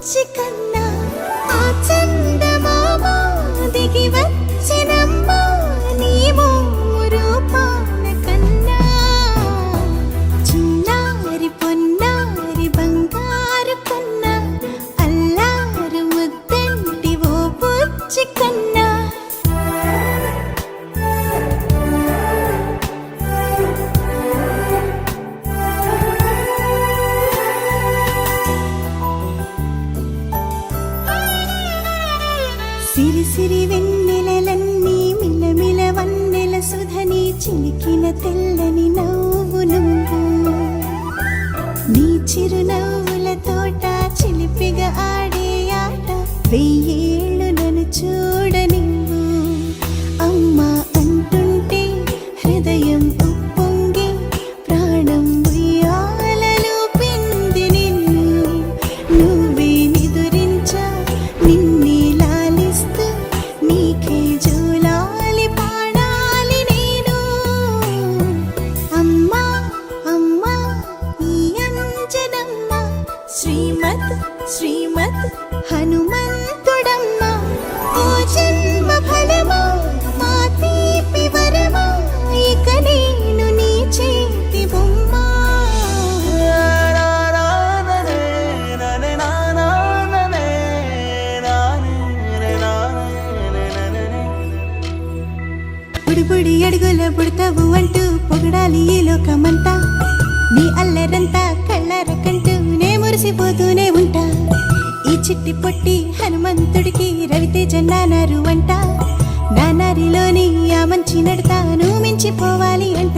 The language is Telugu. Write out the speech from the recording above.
బుచ్చి కన్నా ఆ చందమామ దిగి వచ్చినమ్మా నీ రూపాల కన్నా చిన్నారి పొన్నారి బంగారు కన్నా అల్లారు ముద్దంటి ఓ బుచ్చి కన్నా సిరి సిరి వెన్నెలలన్నీ మిలమిల వన్నెల సుధని చిలికిన తెల్లని నవ్వు నువ్వు నీ చిరునవ్వుల తోట చిలిపిగా ఆడే ఆట వెయ్యేళ్ళు నన్ను చూడ నువ్వు అమ్మా అంటుంటే హృదయం ఉప్పొంగి ప్రాణం ఉయ్యాలలో పిండి నిన్ను నువ్వే నిదురించా నిన్నే లాలిస్తూ నీకే జూలాలి పాడాలి నేను అమ్మా అమ్మా ఈ అంజనమ్మ శ్రీమత్ శ్రీమత్ హనుమంతుడమ్మ ఓ జన్మ ఫలమా మా తీపి వరమా ఇక నేను నీ చేతి బొమ్మ బుడి బుడి అడుగుల పుడతావు అంటూ పొగడాలి ఈ లోకమంతా నీ అల్లరంతా కళ్ళరకంటూ నే మురిసిపోతూనే ఉంటా ఈ చిట్టి పొట్టి హనుమంతుడికి రవితేజ నానారు అంట నానారిలోని ఆ మంచి నడతా నువ్వు మించిపోవాలి అంట